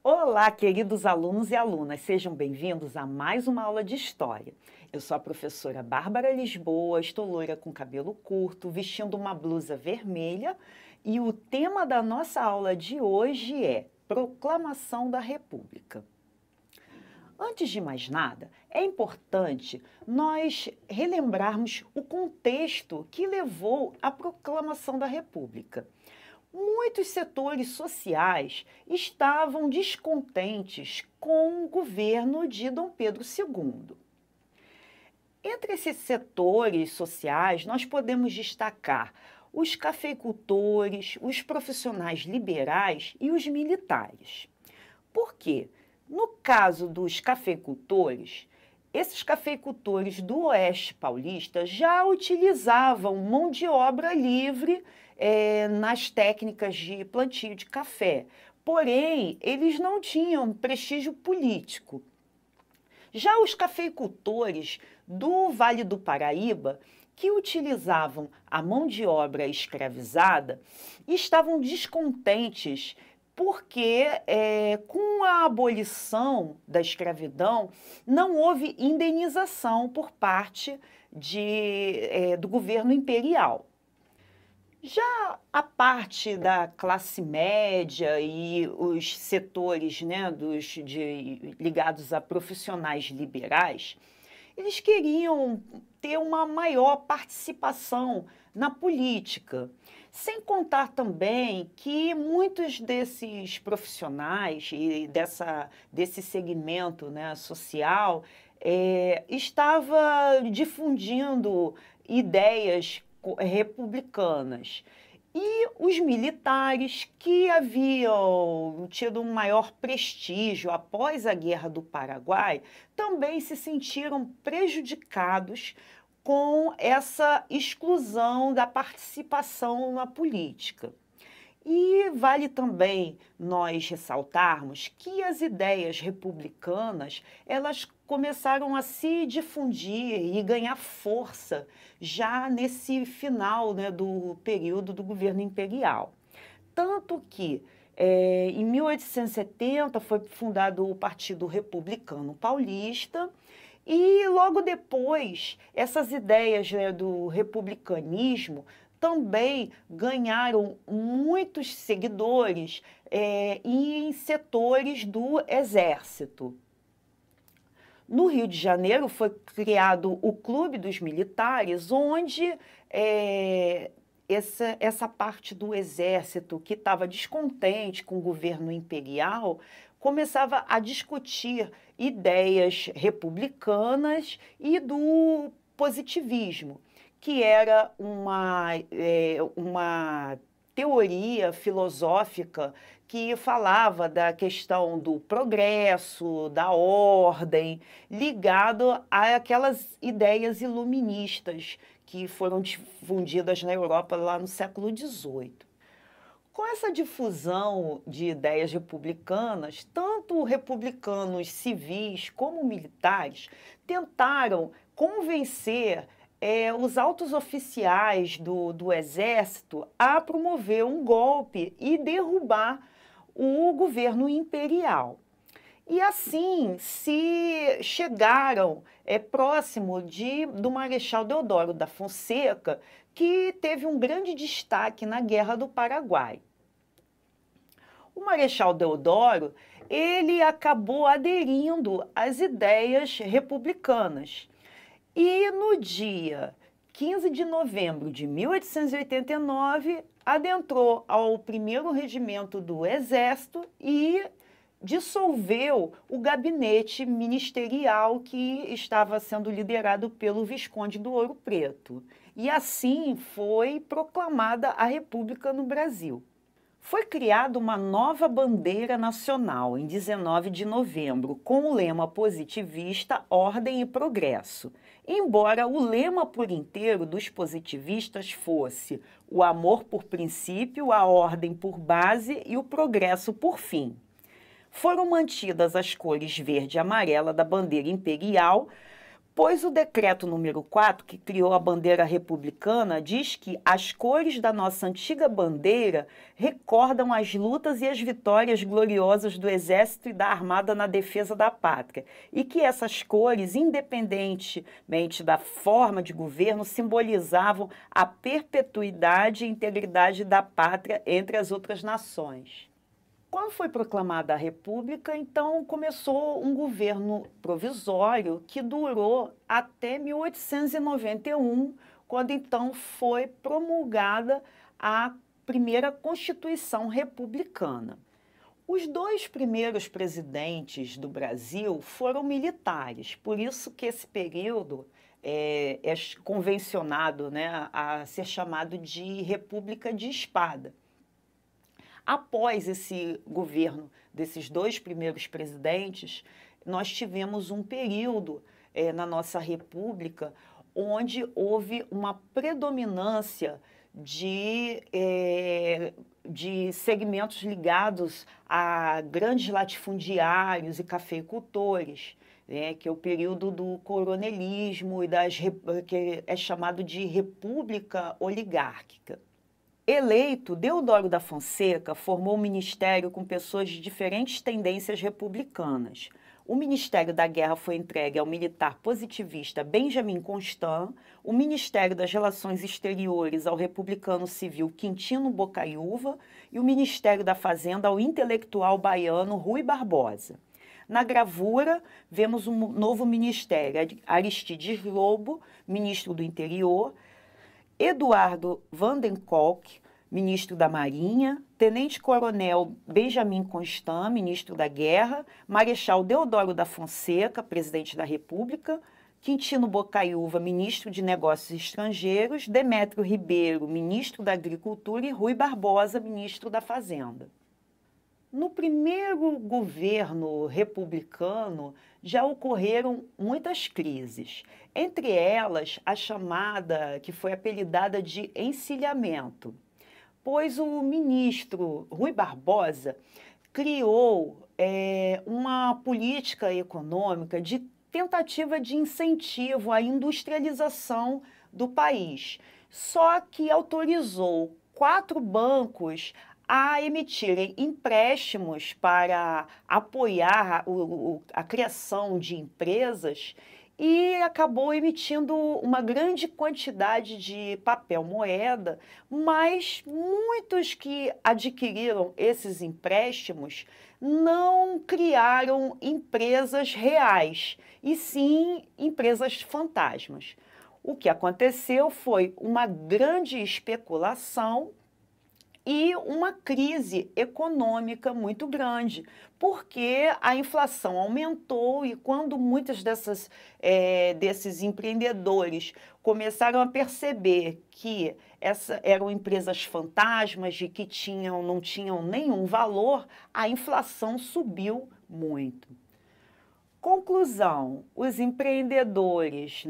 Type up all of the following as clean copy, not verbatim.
Olá, queridos alunos e alunas, sejam bem-vindos a mais uma aula de História. Eu sou a professora Bárbara Lisboa, estou loira com cabelo curto, vestindo uma blusa vermelha e o tema da nossa aula de hoje é Proclamação da República. Antes de mais nada, é importante nós relembrarmos o contexto que levou à proclamação da República. Muitos setores sociais estavam descontentes com o governo de Dom Pedro II. Entre esses setores sociais, nós podemos destacar os cafeicultores, os profissionais liberais e os militares. Por quê? No caso dos cafeicultores, esses cafeicultores do Oeste Paulista já utilizavam mão de obra livre nas técnicas de plantio de café. Porém, eles não tinham prestígio político. Já os cafeicultores do Vale do Paraíba, que utilizavam a mão de obra escravizada, estavam descontentes porque, com a abolição da escravidão, não houve indenização por parte do governo imperial. Já a parte da classe média e os setores, né, ligados a profissionais liberais, eles queriam ter uma maior participação na política, sem contar também que muitos desses profissionais e desse segmento, né, social estava difundindo ideias republicanas. E os militares, que haviam tido um maior prestígio após a Guerra do Paraguai, também se sentiram prejudicados com essa exclusão da participação na política. E vale também nós ressaltarmos que as ideias republicanas, elas começaram a se difundir e ganhar força já nesse final, né, do período do governo imperial. Tanto que, em 1870, foi fundado o Partido Republicano Paulista, e logo depois, essas ideias, né, do republicanismo também ganharam muitos seguidores em setores do Exército. No Rio de Janeiro foi criado o Clube dos Militares, onde essa parte do Exército que estava descontente com o governo imperial começava a discutir ideias republicanas e do positivismo, que era uma teoria filosófica que falava da questão do progresso, da ordem, ligado àquelas ideias iluministas que foram difundidas na Europa lá no século XVIII. Com essa difusão de ideias republicanas, tanto republicanos civis como militares tentaram convencer os altos oficiais do Exército a promover um golpe e derrubar o governo imperial. E assim se chegaram próximo do Marechal Deodoro da Fonseca, que teve um grande destaque na Guerra do Paraguai. O Marechal Deodoro, ele acabou aderindo às ideias republicanas. E no dia 15 de novembro de 1889, adentrou ao 1º Regimento do Exército e dissolveu o gabinete ministerial que estava sendo liderado pelo Visconde do Ouro Preto. E assim foi proclamada a República no Brasil. Foi criada uma nova bandeira nacional em 19 de novembro, com o lema positivista Ordem e Progresso, embora o lema por inteiro dos positivistas fosse o amor por princípio, a ordem por base e o progresso por fim. Foram mantidas as cores verde e amarela da bandeira imperial, Pois o decreto número 4, que criou a bandeira republicana, diz que as cores da nossa antiga bandeira recordam as lutas e as vitórias gloriosas do Exército e da Armada na defesa da pátria, e que essas cores, independentemente da forma de governo, simbolizavam a perpetuidade e integridade da pátria entre as outras nações. Quando foi proclamada a República, então começou um governo provisório que durou até 1891, quando então foi promulgada a primeira Constituição republicana. Os dois primeiros presidentes do Brasil foram militares, por isso que esse período é convencionado, né, a ser chamado de República de Espada. Após esse governo desses dois primeiros presidentes, nós tivemos um período na nossa República onde houve uma predominância de segmentos ligados a grandes latifundiários e cafeicultores, que é o período do coronelismo e que é chamado de República Oligárquica. Eleito, Deodoro da Fonseca formou um ministério com pessoas de diferentes tendências republicanas. O Ministério da Guerra foi entregue ao militar positivista Benjamin Constant, o Ministério das Relações Exteriores ao republicano civil Quintino Bocaiúva e o Ministério da Fazenda ao intelectual baiano Rui Barbosa. Na gravura, vemos um novo ministério, Aristides Lobo, ministro do Interior, Eduardo Vandenkolk, ministro da Marinha, tenente-coronel Benjamin Constant, ministro da Guerra, marechal Deodoro da Fonseca, presidente da República, Quintino Bocaiúva, ministro de Negócios Estrangeiros, Demétrio Ribeiro, ministro da Agricultura e Rui Barbosa, ministro da Fazenda. No primeiro governo republicano, já ocorreram muitas crises, entre elas a chamada, que foi apelidada de encilhamento, pois o ministro Rui Barbosa criou uma política econômica de tentativa de incentivo à industrialização do país, só que autorizou 4 bancos a emitirem empréstimos para apoiar a criação de empresas e acabou emitindo uma grande quantidade de papel moeda, mas muitos que adquiriram esses empréstimos não criaram empresas reais, e sim empresas fantasmas. O que aconteceu foi uma grande especulação e uma crise econômica muito grande, porque a inflação aumentou e quando muitos desses empreendedores começaram a perceber que eram empresas fantasmas e que não tinham nenhum valor, a inflação subiu muito. Conclusão, os empreendedores,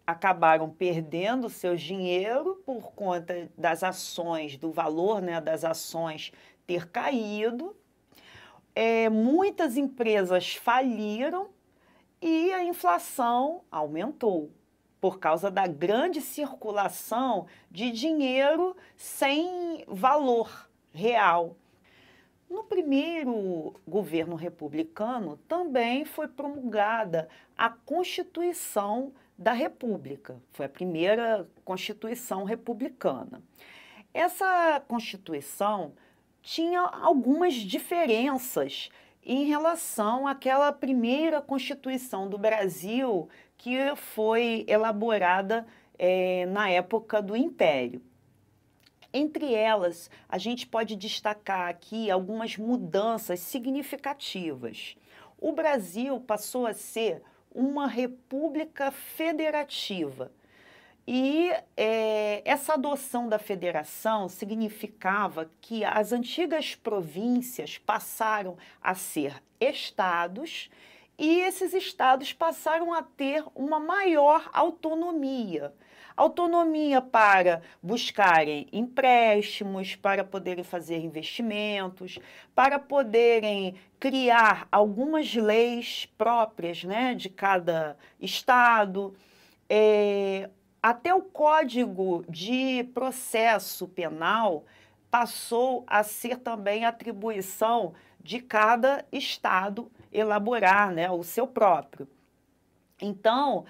acabaram perdendo seu dinheiro por conta das ações, do valor, das ações ter caído. Muitas empresas faliram e a inflação aumentou por causa da grande circulação de dinheiro sem valor real. No primeiro governo republicano, também foi promulgada a Constituição da República. Foi a primeira Constituição republicana. Essa Constituição tinha algumas diferenças em relação àquela primeira Constituição do Brasil que foi elaborada na época do Império. Entre elas, a gente pode destacar aqui algumas mudanças significativas. O Brasil passou a ser uma república federativa e essa adoção da federação significava que as antigas províncias passaram a ser estados e esses estados passaram a ter uma maior autonomia. autonomia para buscarem empréstimos, para poderem fazer investimentos, para poderem criar algumas leis próprias, né, de cada estado. Até o Código de Processo Penal passou a ser também atribuição de cada estado elaborar, né, o seu próprio. Então,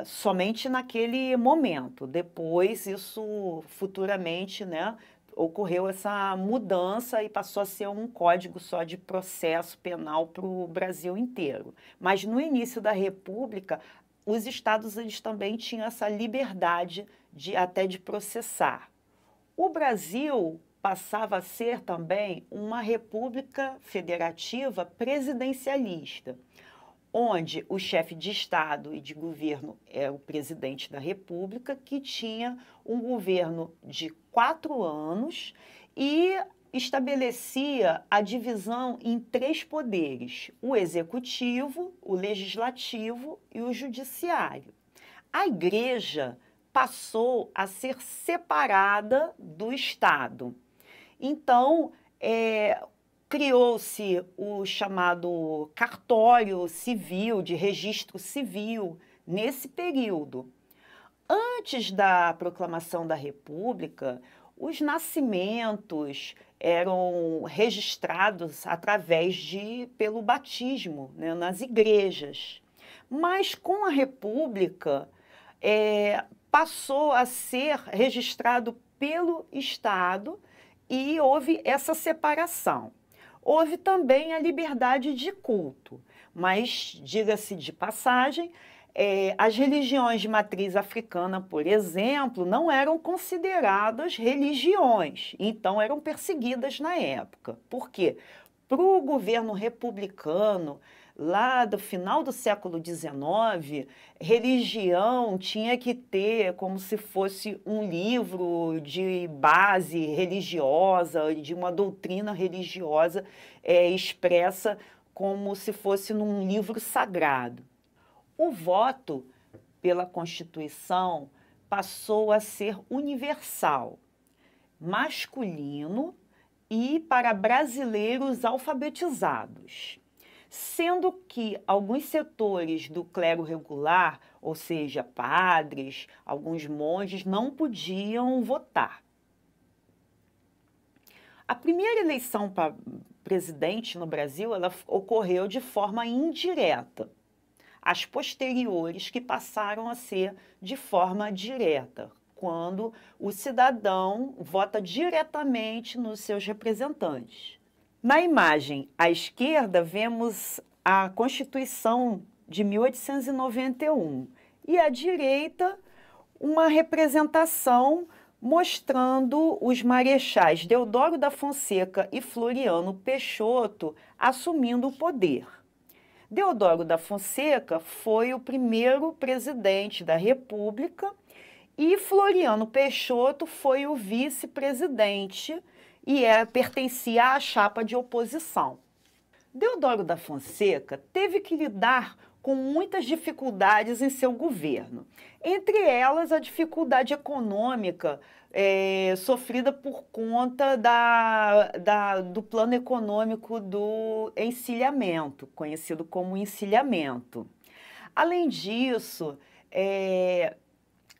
somente naquele momento. Depois, isso futuramente, né, ocorreu essa mudança e passou a ser um código só de processo penal para o Brasil inteiro. Mas no início da República, os estados eles também tinham essa liberdade até de processar. O Brasil passava a ser também uma república federativa presidencialista, onde o chefe de Estado e de governo é o presidente da República, que tinha um governo de 4 anos e estabelecia a divisão em 3 poderes: o executivo, o legislativo e o judiciário. A Igreja passou a ser separada do Estado. Então, criou-se o chamado cartório civil, de registro civil, nesse período. Antes da proclamação da República, os nascimentos eram registrados pelo batismo, né, nas igrejas. Mas com a República, passou a ser registrado pelo Estado e houve essa separação. Houve também a liberdade de culto, mas, diga-se de passagem, as religiões de matriz africana, por exemplo, não eram consideradas religiões, então eram perseguidas na época. Por quê? Para o governo republicano, lá do final do século XIX, religião tinha que ter como se fosse um livro de base religiosa, de uma doutrina religiosa expressa como se fosse num livro sagrado. O voto pela Constituição passou a ser universal, masculino e para brasileiros alfabetizados, sendo que alguns setores do clero regular, ou seja, padres, alguns monges, não podiam votar. A primeira eleição para presidente no Brasil, ela ocorreu de forma indireta. As posteriores que passaram a ser de forma direta, quando o cidadão vota diretamente nos seus representantes. Na imagem à esquerda, vemos a Constituição de 1891 e à direita, uma representação mostrando os marechais Deodoro da Fonseca e Floriano Peixoto assumindo o poder. Deodoro da Fonseca foi o primeiro presidente da República e Floriano Peixoto foi o vice-presidente e pertencia à chapa de oposição. Deodoro da Fonseca teve que lidar com muitas dificuldades em seu governo, entre elas a dificuldade econômica sofrida por conta do plano econômico do encilhamento, conhecido como encilhamento. Além disso,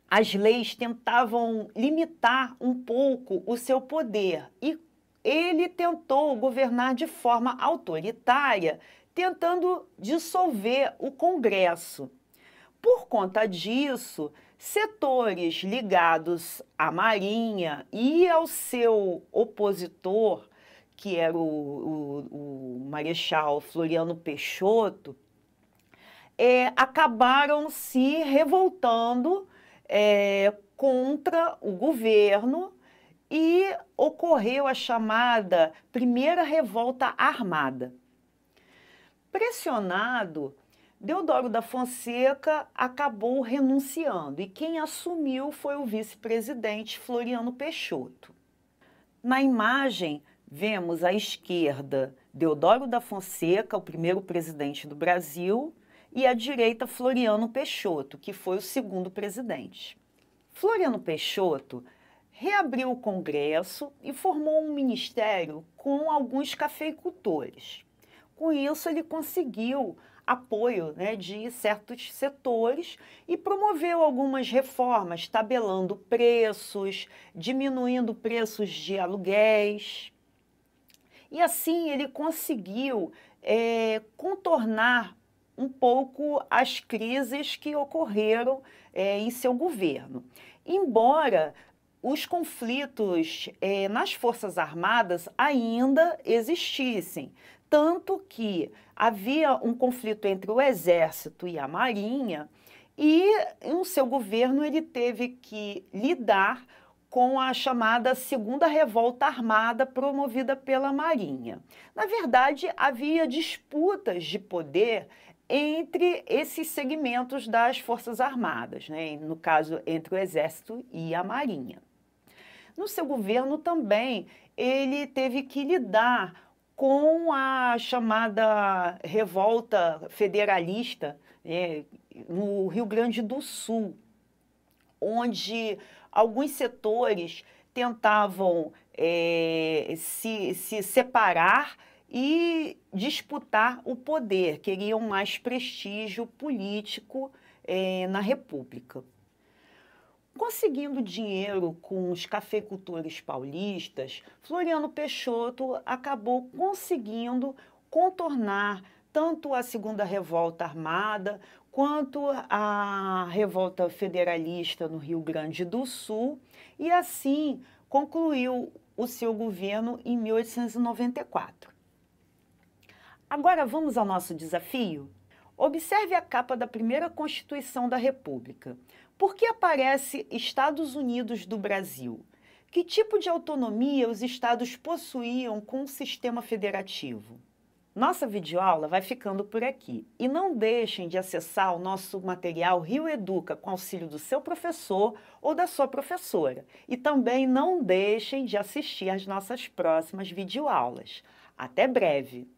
as leis tentavam limitar um pouco o seu poder e ele tentou governar de forma autoritária, tentando dissolver o Congresso. Por conta disso, setores ligados à Marinha e ao seu opositor, que era o Marechal Floriano Peixoto, acabaram se revoltando contra o governo e ocorreu a chamada Primeira Revolta Armada. Pressionado, Deodoro da Fonseca acabou renunciando e quem assumiu foi o vice-presidente Floriano Peixoto. Na imagem, vemos à esquerda Deodoro da Fonseca, o primeiro presidente do Brasil, e à direita Floriano Peixoto, que foi o segundo presidente. Floriano Peixoto reabriu o Congresso e formou um ministério com alguns cafeicultores. Com isso, ele conseguiu apoio, né, de certos setores e promoveu algumas reformas, tabelando preços, diminuindo preços de aluguéis. E assim ele conseguiu contornar um pouco as crises que ocorreram em seu governo. Embora os conflitos nas Forças Armadas ainda existissem, tanto que havia um conflito entre o Exército e a Marinha, e no seu governo ele teve que lidar com a chamada Segunda Revolta Armada promovida pela Marinha. Na verdade, havia disputas de poder entre esses segmentos das Forças Armadas, né? No caso, entre o Exército e a Marinha. No seu governo também, ele teve que lidar com a chamada revolta federalista, né, no Rio Grande do Sul, onde alguns setores tentavam se separar e disputar o poder, queriam mais prestígio político na República. Conseguindo dinheiro com os cafeicultores paulistas, Floriano Peixoto acabou conseguindo contornar tanto a Segunda Revolta Armada quanto a Revolta Federalista no Rio Grande do Sul e assim concluiu o seu governo em 1894. Agora vamos ao nosso desafio? Observe a capa da primeira Constituição da República. Por que aparece Estados Unidos do Brasil? Que tipo de autonomia os estados possuíam com o sistema federativo? Nossa videoaula vai ficando por aqui. E não deixem de acessar o nosso material Rio Educa com auxílio do seu professor ou da sua professora. E também não deixem de assistir às nossas próximas videoaulas. Até breve!